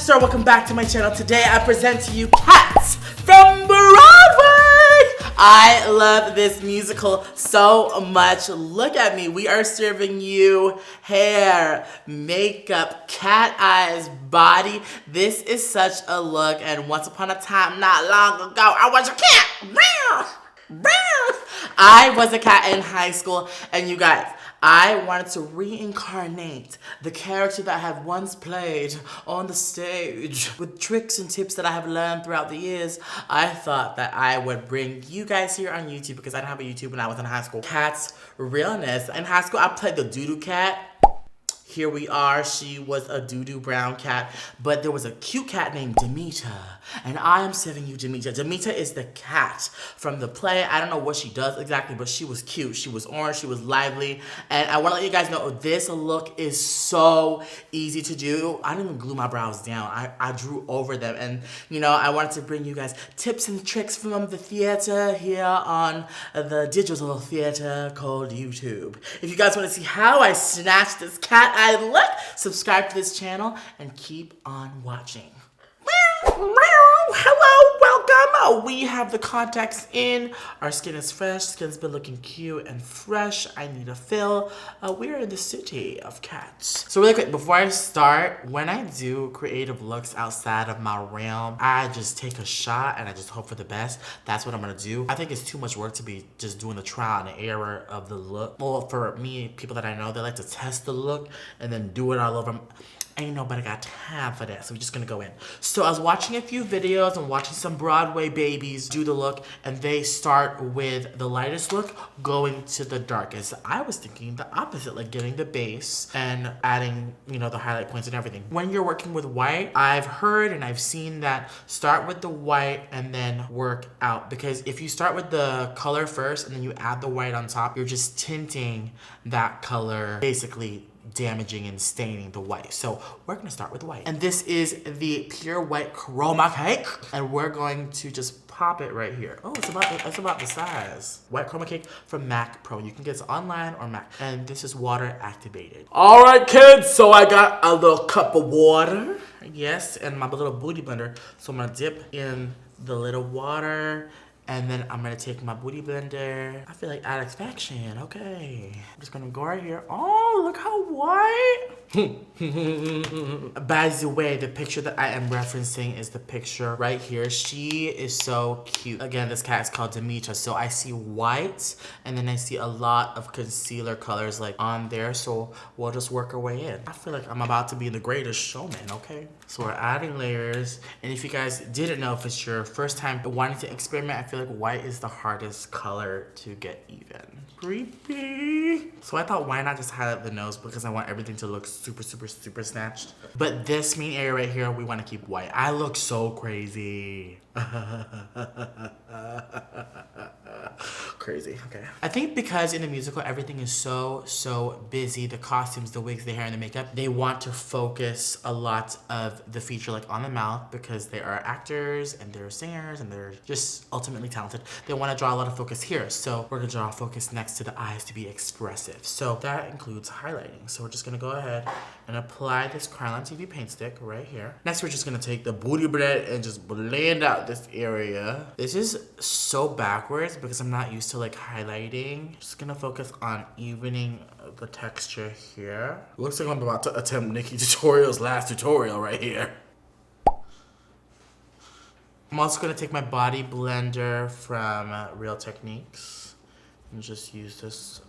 PatrickStarrr, welcome back to my channel. Today I present to you Cats from Broadway. I love this musical so much. Look at me. We are serving you hair, makeup, cat eyes, body. This is such a look, and once upon a time, not long ago, I was a cat. I was a cat in high school, and you guys, I wanted to reincarnate the character that I have once played on the stage. With tricks and tips that I have learned throughout the years, I thought that I would bring you guys here on YouTube, because I didn't have a YouTube when I was in high school. Cat's realness. In high school, I played the doo-doo cat. Here we are. She was a doo-doo brown cat, but there was a cute cat named Demeter, and I am serving you Demeter. Demeter is the cat from the play. I don't know what she does exactly, but she was cute. She was orange, she was lively, and I want to let you guys know this look is so easy to do. I didn't even glue my brows down. I drew over them, and you know, I wanted to bring you guys tips and tricks from the theater here on the digital theater called YouTube. If you guys want to see how I snatched this cat look, subscribe to this channel and keep on watching. Hello, welcome. We have the contacts in. Our skin is fresh. Skin's been looking cute and fresh. I need a fill. We're in the city of cats. So really quick, before I start, when I do creative looks outside of my realm, I just take a shot and I just hope for the best. That's what I'm gonna do. I think it's too much work to be just doing the trial and error of the look. Well, for me, people that I know, they like to test the look and then do it all over. Ain't nobody got time for that, so we're just gonna go in. So I was watching a few videos and watching some Broadway babies do the look, and they start with the lightest look going to the darkest. I was thinking the opposite, like getting the base and adding, you know, the highlight points and everything. When you're working with white, I've heard and I've seen that start with the white and then work out, because if you start with the color first and then you add the white on top, you're just tinting that color, basically damaging and staining the white. So we're gonna start with the white. And this is the pure white chroma cake. And we're going to just pop it right here. Oh, it's about the size. White chroma cake from Mac Pro. You can get it online or Mac. And this is water activated. All right, kids. So I got a little cup of water. Yes, and my little booty blender. So I'm gonna dip in the little water. And then I'm gonna take my booty blender. I feel like Alex Faction, okay. I'm just gonna go right here. Oh, look how white. By the way, the picture that I am referencing is the picture right here. She is so cute. Again, this cat is called Demeter. So I see white, and then I see a lot of concealer colors like on there. So we'll just work our way in. I feel like I'm about to be the greatest showman, okay? So we're adding layers. And if you guys didn't know, if it's your first time wanting to experiment, I feel like white is the hardest color to get even. Creepy. So I thought, why not just highlight the nose, because I want everything to look super, super, super snatched. But this main area right here, we want to keep white. I look so crazy. Crazy, okay. I think because in the musical, everything is so busy, the costumes, the wigs, the hair, and the makeup, they want to focus a lot of the feature like on the mouth, because they are actors and they're singers and they're just ultimately talented. They want to draw a lot of focus here. So we're gonna draw focus next to the eyes to be expressive. So that includes highlighting. So we're just gonna go ahead and apply this Krylon TV paint stick right here. Next, we're just gonna take the booty blend and just blend out this area. This is so backwards because I'm not used to like highlighting. Just gonna focus on evening the texture here. Looks like I'm about to attempt Nikki Tutorial's last tutorial right here. I'm also gonna take my body blender from Real Techniques and just use this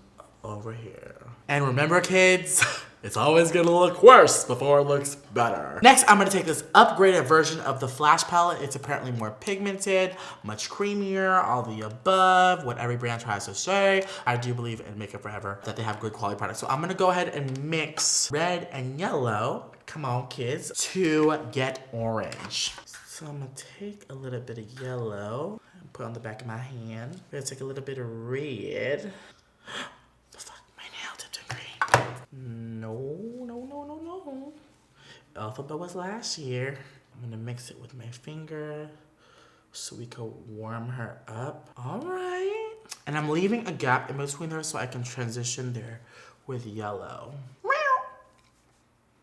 over here. And remember, kids, it's always gonna look worse before it looks better. Next, I'm gonna take this upgraded version of the Flash palette. It's apparently more pigmented, much creamier, all the above, what every brand tries to say. I do believe in Makeup Forever that they have good quality products. So I'm gonna go ahead and mix red and yellow, come on kids, to get orange. So I'm gonna take a little bit of yellow and put on the back of my hand. I'm gonna take a little bit of red. No. Alphabet was last year. I'm gonna mix it with my finger so we can warm her up. All right. And I'm leaving a gap in between her so I can transition there with yellow.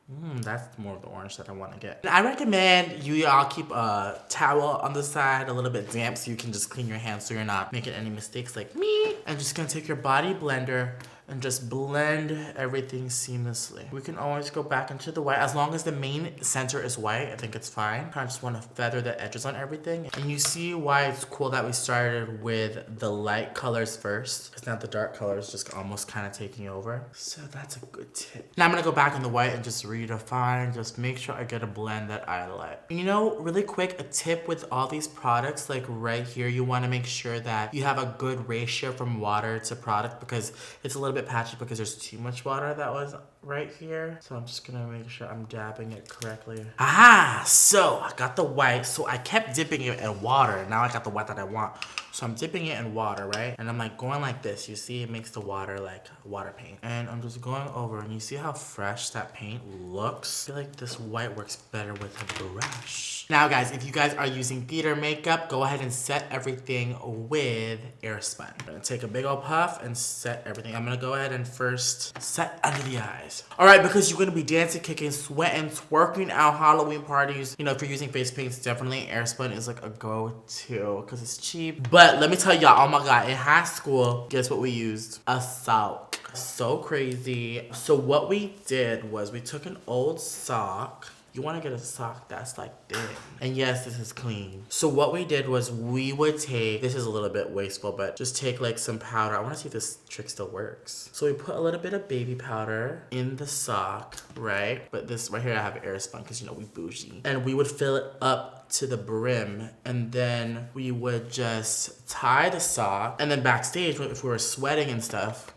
That's more of the orange that I want to get. I recommend you all keep a towel on the side, a little bit damp, so you can just clean your hands so you're not making any mistakes like me. I'm just gonna take your body blender and just blend everything seamlessly. We can always go back into the white. As long as the main center is white, I think it's fine. I just want to feather the edges on everything. And you see why it's cool that we started with the light colors first, because now the dark colors just almost kind of taking over. So that's a good tip. Now I'm gonna go back in the white and just redefine, just make sure I get a blend that I like. And you know, really quick, a tip with all these products, like right here, you wanna make sure that you have a good ratio from water to product, because it's a little bit patchy because there's too much water that was right here. So I'm just gonna make sure I'm dabbing it correctly. Aha! So I got the white. So I kept dipping it in water. Now I got the white that I want. So I'm dipping it in water, right? And I'm like going like this. You see it makes the water like water paint. And I'm just going over and you see how fresh that paint looks? I feel like this white works better with a brush. Now guys, if you guys are using theater makeup, go ahead and set everything with Airspun. I'm gonna take a big old puff and set everything. I'm gonna go ahead and first set under the eyes. All right, because you're gonna be dancing, kicking, sweating, twerking out Halloween parties. You know, if you're using face paints, definitely Airspun is like a go-to because it's cheap. But let me tell y'all, oh my God, in high school, guess what we used? A sock. So crazy. So what we did was we took an old sock. You want to get a sock that's like thin. And yes, this is clean. So what we did was we would take, this is a little bit wasteful, but just take like some powder. I want to see if this trick still works. So we put a little bit of baby powder in the sock, right? But this right here, I have Airspun because, you know, we bougie. And we would fill it up to the brim, and then we would just tie the sock. And then backstage, if we were sweating and stuff,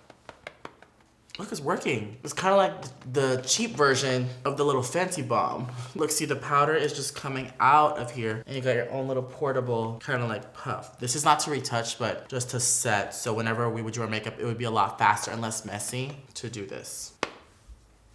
look, it's working. It's kind of like the cheap version of the little fancy bomb. Look, see, the powder is just coming out of here, and you got your own little portable kind of like puff. This is not to retouch, but just to set. So whenever we would do our makeup, it would be a lot faster and less messy to do this.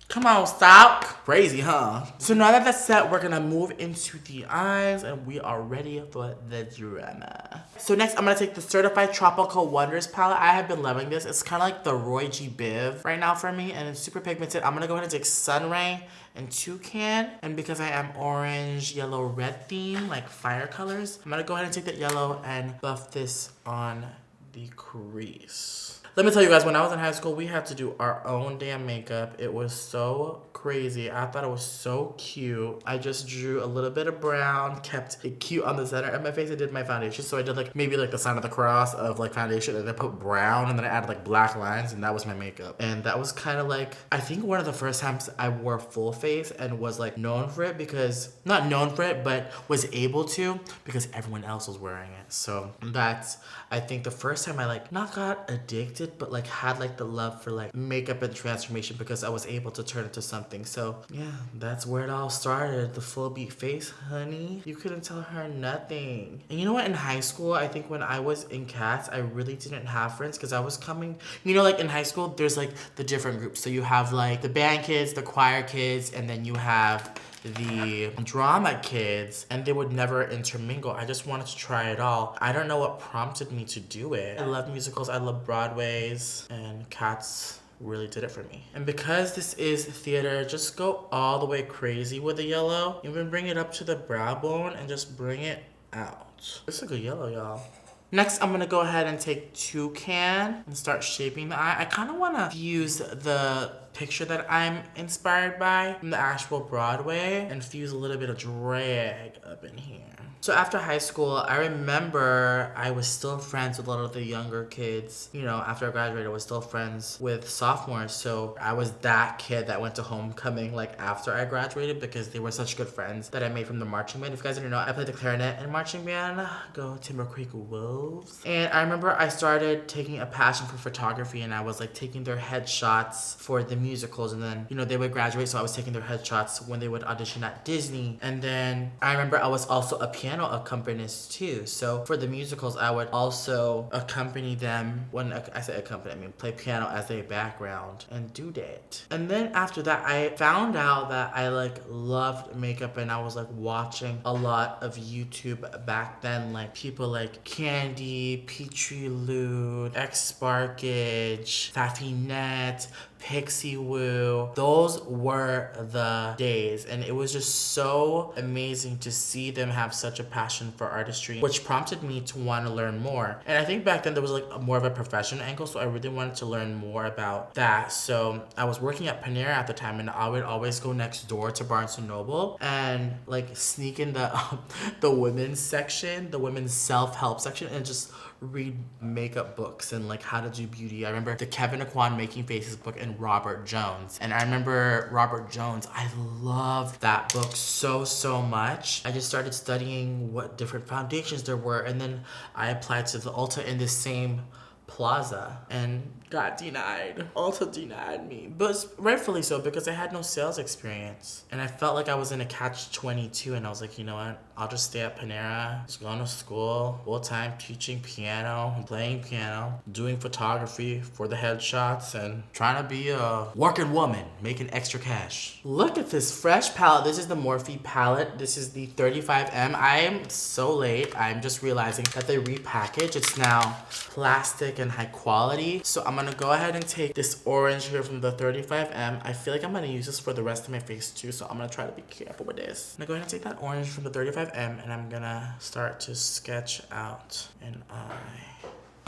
Come on, stop. Crazy, huh? So now that that's set, we're gonna move into the eyes and we are ready for the drama. So next, I'm gonna take the Certified Tropical Wonders palette. I have been loving this. It's kind of like the Roy G. Biv right now for me, and it's super pigmented. I'm gonna go ahead and take Sunray and Toucan. And because I am orange, yellow, red theme, like fire colors, I'm gonna go ahead and take that yellow and buff this on the crease. Let me tell you guys, when I was in high school, we had to do our own damn makeup. It was so crazy. I thought it was so cute. I just drew a little bit of brown, kept it cute on the center of my face. I did my foundation. So I did like maybe like the sign of the cross of like foundation, and then I put brown, and then I added like black lines, and that was my makeup. And that was kind of like, I think one of the first times I wore full face and was like known for it, because, not known for it, but was able to because everyone else was wearing it. So that's, I think, the first time I like not got addicted, but like had like the love for like makeup and transformation, because I was able to turn it to something. So yeah, that's where it all started. The full beat face, honey. You couldn't tell her nothing. And you know what? In high school, I think when I was in Cats, I really didn't have friends because I was coming, you know, like in high school, there's like the different groups. So you have like the band kids, the choir kids, and then you have the drama kids, and they would never intermingle. I just wanted to try it all. I don't know what prompted me to do it. I love musicals, I love Broadways, and Cats really did it for me. And because this is theater, just go all the way crazy with the yellow. Even bring it up to the brow bone and just bring it out. This is a good yellow, y'all. Next, I'm gonna go ahead and take Toucan and start shaping the eye. I kind of want to use the picture that I'm inspired by from the actual Broadway and fuse a little bit of drag up in here. So after high school, I remember I was still friends with a lot of the younger kids. You know, after I graduated, I was still friends with sophomores. So I was that kid that went to homecoming like after I graduated, because they were such good friends that I made from the marching band. If you guys didn't know, I played the clarinet in marching band. Go Timber Creek Wolves. And I remember I started taking a passion for photography, and I was like taking their headshots for the musicals, and then, you know, they would graduate, so I was taking their headshots when they would audition at Disney. And then I remember I was also a piano accompanist too. So for the musicals, I would also accompany them. When I say accompany, I mean play piano as a background and do that. And then after that, I found out that I like loved makeup, and I was like watching a lot of YouTube back then, like people like Candy, Petrie Lude, X Sparkage, Fafinette, Pixie Woo. Those were the days, and it was just so amazing to see them have such a passion for artistry, which prompted me to want to learn more. And I think back then there was like more of a professional angle, so I really wanted to learn more about that. So I was working at Panera at the time, and I would always go next door to Barnes & Noble and like sneak in the women's section, the women's self-help section, and just read makeup books and like how to do beauty. I remember the Kevin Aquan Making Faces book and Robert Jones. And I remember Robert Jones, I loved that book so much. I just started studying what different foundations there were, and then I applied to the Ulta in the same plaza and got denied. Ulta denied me, but rightfully so, because I had no sales experience and I felt like I was in a catch-22, and I was like, you know what, I'll just stay at Panera, just going to school full time, teaching piano, playing piano, doing photography for the headshots, and trying to be a working woman, making extra cash. Look at this fresh palette. This is the Morphe palette. This is the 35M. I am so late. I'm just realizing that they repackaged. It's now plastic and high quality. So I'm gonna go ahead and take this orange here from the 35M. I feel like I'm gonna use this for the rest of my face too, so I'm gonna try to be careful with this. I'm gonna go ahead and take that orange from the 35M, and I'm gonna start to sketch out an eye.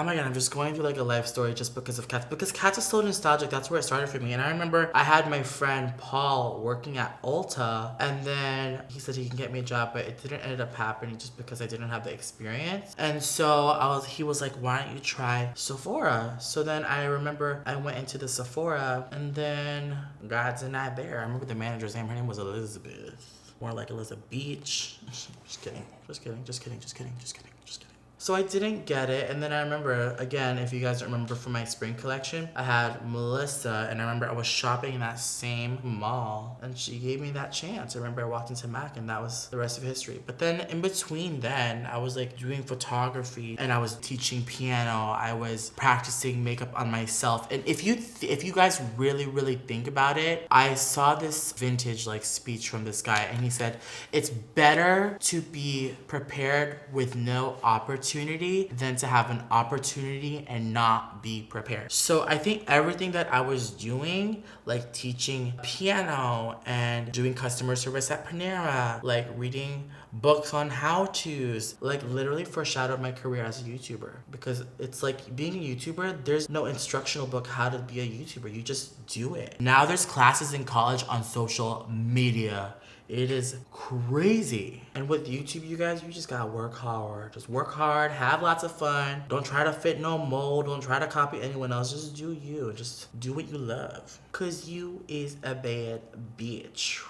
Oh my god, I'm just going through like a life story just because of cats. Because cats is so nostalgic, that's where it started for me. And I remember I had my friend Paul working at Ulta, and then he said he can get me a job, but it didn't end up happening just because I didn't have the experience. And so he was like, why don't you try Sephora? So then I remember I went into the Sephora, and then God's not there. I remember the manager's name, her name was Elizabeth. More like Elizabeth Beach. Just kidding, just kidding, just kidding, just kidding, just kidding, just kidding. So I didn't get it, and then I remember, again, if you guys don't remember from my spring collection, I had Melissa, and I remember I was shopping in that same mall, and she gave me that chance. I remember I walked into MAC, and that was the rest of history. But then in between then, I was like doing photography, and I was teaching piano, I was practicing makeup on myself. And if you guys really think about it, I saw this vintage like speech from this guy, and he said, it's better to be prepared with no opportunity than to have an opportunity and not be prepared. So I think everything that I was doing, like teaching piano and doing customer service at Panera, like reading books on how-tos, like literally foreshadowed my career as a YouTuber. Because it's like being a YouTuber, there's no instructional book how to be a YouTuber. You just do it. Now there's classes in college on social media. It is crazy. And with YouTube, you guys, you just gotta work hard. Just work hard, have lots of fun. Don't try to fit no mold. Don't try to copy anyone else. Just do you. Just do what you love. Cause you is a bad bitch.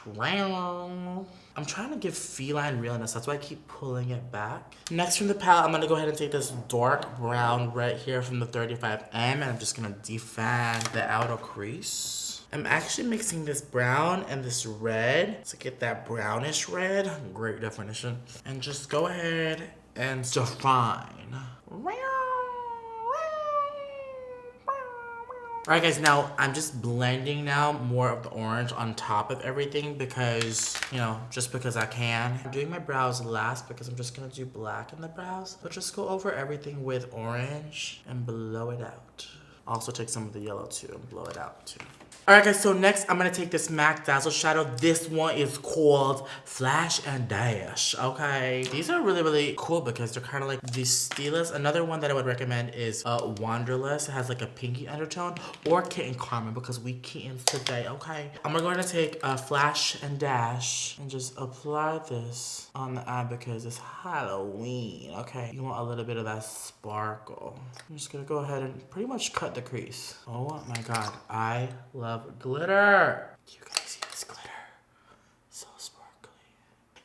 I'm trying to give feline realness. That's why I keep pulling it back. Next from the palette, I'm gonna go ahead and take this dark brown right here from the 35M, and I'm just gonna define the outer crease. I'm actually mixing this brown and this red to get that brownish red. Great definition. And just go ahead and define. Alright guys, now I'm just blending now more of the orange on top of everything because, you know, just because I can. I'm doing my brows last because I'm just gonna do black in the brows. So just go over everything with orange and blow it out. Also take some of the yellow too and blow it out too. Alright guys, so next I'm going to take this MAC Dazzle Shadow. This one is called Flash and Dash, okay? These are really cool because they're kind of like these steelers. Another one that I would recommend is Wanderlust. It has like a pinky undertone, or Kitten Karma because we kittens today, okay? I'm going to take Flash and Dash and just apply this on the eye because it's Halloween, okay? You want a little bit of that sparkle. I'm just going to go ahead and pretty much cut the crease. Oh my god, I love glitter. You guys see this glitter? So sparkly.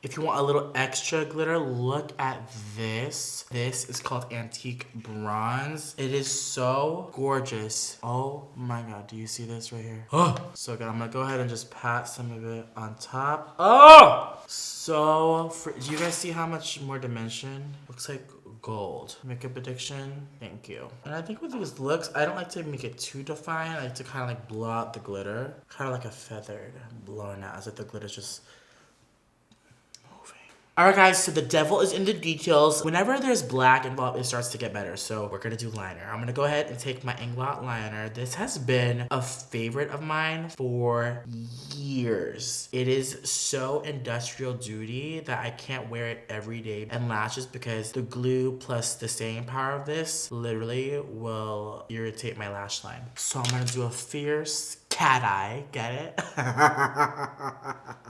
If you want a little extra glitter, look at this. This is called Antique Bronze. It is so gorgeous. Oh my god, do you see this right here? Oh, so good. I'm gonna go ahead and just pat some of it on top. Oh! So, do you guys see how much more dimension? Looks like gold. Makeup addiction, thank you. And I think with these looks, I don't like to make it too defined. I like to kind of like blow out the glitter. Kind of like a feather blowing out as if the glitter's just moving. Alright guys, so the devil is in the details. Whenever there's black involved, it starts to get better. So we're gonna do liner. I'm gonna go ahead and take my Inglot liner. This has been a favorite of mine for years. It is so industrial duty that I can't wear it every day. And lashes, because the glue plus the staying power of this literally will irritate my lash line. So I'm gonna do a fierce cat eye, get it?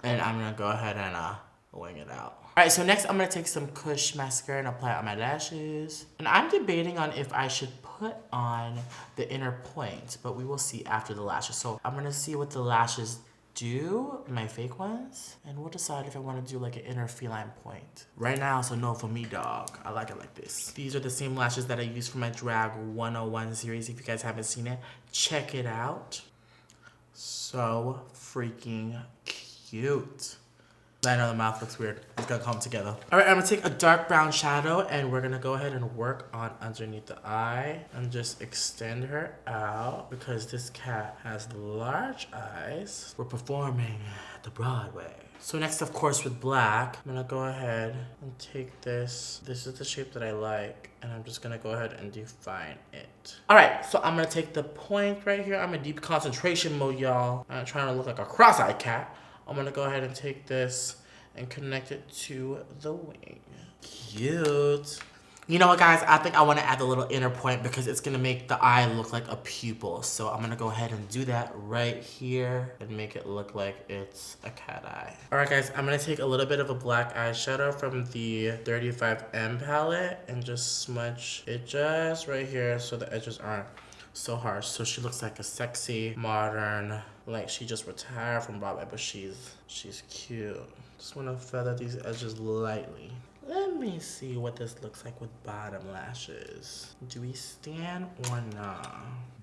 And I'm gonna go ahead and wing it out. Alright, so next I'm gonna take some Kush mascara and apply it on my lashes. And I'm debating on if I should put on the inner point, but we will see after the lashes. So I'm gonna see what the lashes do, my fake ones, and we'll decide if I want to do like an inner feline point. Right now, it's a no for me, dog. I like it like this. These are the same lashes that I used for my Drag 101 series. If you guys haven't seen it, check it out. So freaking cute. I know the mouth looks weird. It's gonna come together. All right, I'm gonna take a dark brown shadow and we're gonna go ahead and work on underneath the eye and just extend her out because this cat has large eyes. We're performing the Broadway. So next, of course, with black, I'm gonna go ahead and take this. This is the shape that I like, and I'm just gonna go ahead and define it. All right, so I'm gonna take the point right here. I'm in deep concentration mode, y'all. I'm trying to look like a cross-eyed cat. I'm gonna go ahead and take this and connect it to the wing. Cute. You know what, guys? I think I want to add the little inner point because it's gonna make the eye look like a pupil. So I'm gonna go ahead and do that right here and make it look like it's a cat eye. All right, guys, I'm gonna take a little bit of a black eyeshadow from the 35M palette and just smudge it just right here so the edges aren't so harsh. So she looks like a sexy, modern, like she just retired from Broadway, but she's cute. Just want to feather these edges lightly. Let me see what this looks like with bottom lashes. Do we stand or not?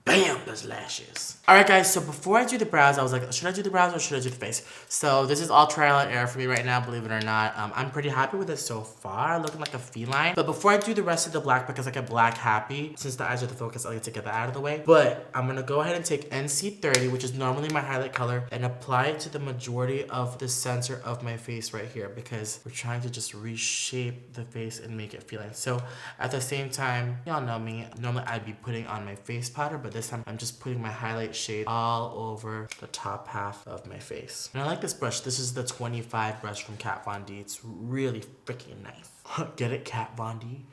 Bam, there's lashes. All right, guys, so before I do the brows, I was like, should I do the brows or should I do the face? So this is all trial and error for me right now, believe it or not. I'm pretty happy with it so far, looking like a feline. But before I do the rest of the black, because I get black happy, since the eyes are the focus, I like to get that out of the way. But I'm gonna go ahead and take NC30, which is normally my highlight color, and apply it to the majority of the center of my face right here, because we're trying to just reshape the face and make it feline. So at the same time, y'all know me, normally I'd be putting on my face powder, but this time I'm just putting my highlight shade all over the top half of my face. And I like this brush. This is the 25 brush from Kat Von D. It's really freaking nice. Get it, Kat Von D?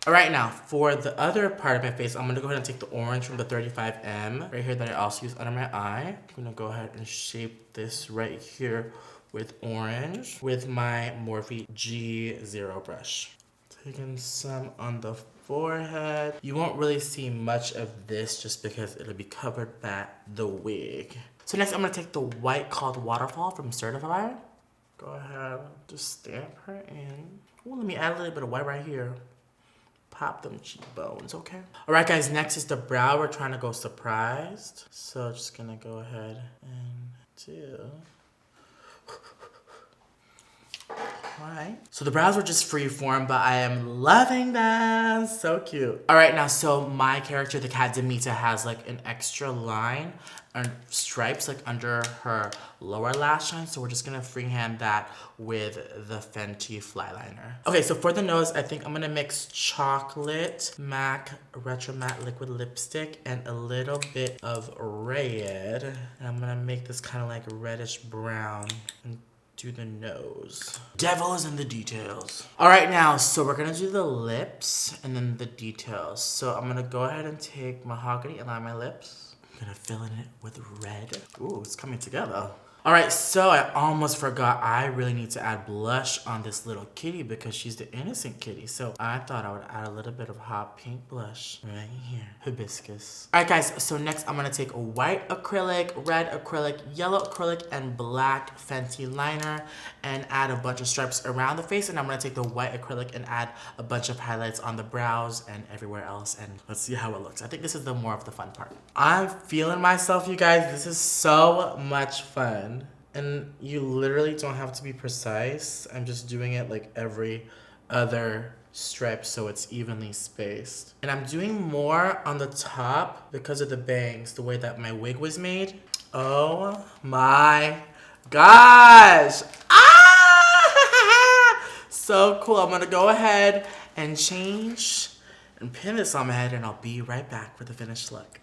All right, now for the other part of my face, I'm gonna go ahead and take the orange from the 35M right here that I also use under my eye. I'm gonna go ahead and shape this right here with orange with my Morphe G0 brush. Taking some on the forehead. You won't really see much of this just because it'll be covered by the wig. So next I'm gonna take the white called Waterfall from Certified. Go ahead, just stamp her in. Ooh, let me add a little bit of white right here. Pop them cheekbones, okay? All right, guys, next is the brow. We're trying to go surprised. So just gonna go ahead and do. Alright, so the brows were just free form, but I am loving them. So cute. Alright, now, so my character, the cat Demeter, has like an extra line and stripes like under her lower lash line. So we're just gonna freehand that with the Fenty Fly Liner. Okay, so for the nose, I think I'm gonna mix chocolate MAC Retro Matte Liquid Lipstick and a little bit of red. And I'm gonna make this kind of like reddish brown and do the nose. Devil is in the details. All right, now, so we're gonna do the lips and then the details. So I'm gonna go ahead and take mahogany and line my lips. I'm gonna fill in it with red. Ooh, it's coming together. All right, so I almost forgot I really need to add blush on this little kitty because she's the innocent kitty. So I thought I would add a little bit of hot pink blush right here, hibiscus. All right, guys, so next I'm gonna take a white acrylic, red acrylic, yellow acrylic, and black Fenty liner and add a bunch of stripes around the face. And I'm gonna take the white acrylic and add a bunch of highlights on the brows and everywhere else. And let's see how it looks. I think this is the more of the fun part. I'm feeling myself, you guys. This is so much fun. And you literally don't have to be precise. I'm just doing it like every other stripe so it's evenly spaced. And I'm doing more on the top because of the bangs, the way that my wig was made. Oh my gosh. Ah! So cool. I'm gonna go ahead and change and pin this on my head, and I'll be right back for the finished look.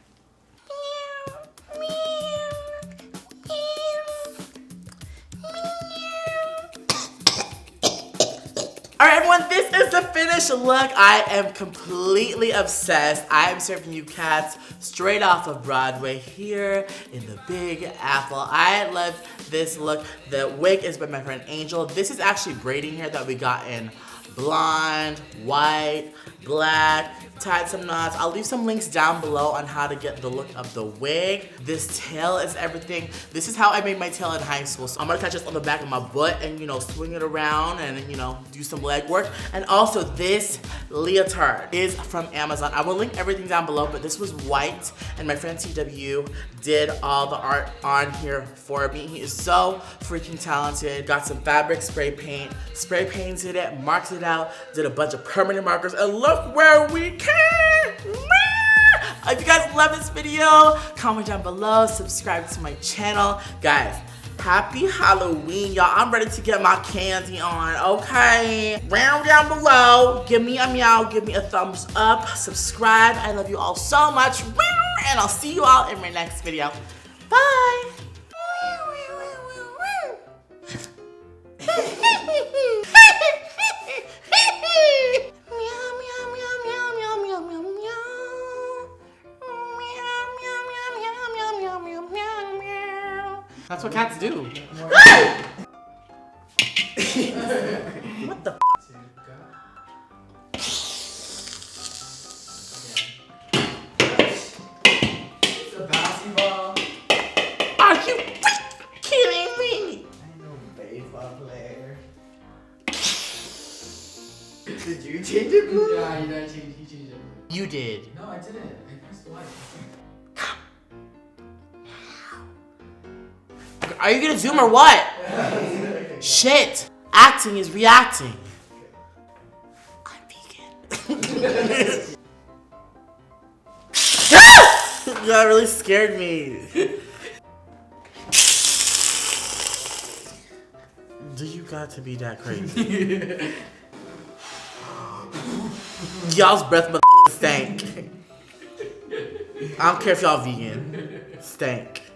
Alright everyone, this is the finished look. I am completely obsessed. I am serving you cats straight off of Broadway here in the Big Apple. I love this look. The wig is by my friend Angel. This is actually braiding hair that we got in blonde, white, black, tied some knots. I'll leave some links down below on how to get the look of the wig. This tail is everything. This is how I made my tail in high school. So I'm gonna catch this on the back of my butt and, you know, swing it around and, you know, do some leg work. And also this leotard is from Amazon. I will link everything down below, but this was white and my friend TW did all the art on here for me. He is so freaking talented. Got some fabric spray painted it, marked it out, did a bunch of permanent markers, and look where we came. If you guys love this video, comment down below, subscribe to my channel. Guys, happy Halloween, y'all. I'm ready to get my candy on, okay? Round down below, give me a meow, give me a thumbs up, subscribe. I love you all so much, and I'll see you all in my next video. Bye. That's what cats do. What the f? It's a basketball. Are you kidding me? I know baseball player. Did you change it blue? Yeah, you did change. He changed it. You did. No, I didn't. I pressed Y. Are you gonna zoom or what? Shit. Acting is reacting. I'm vegan. That really scared me. Do you got to be that crazy? Y'all's breath stank. I don't care if y'all vegan. Stank.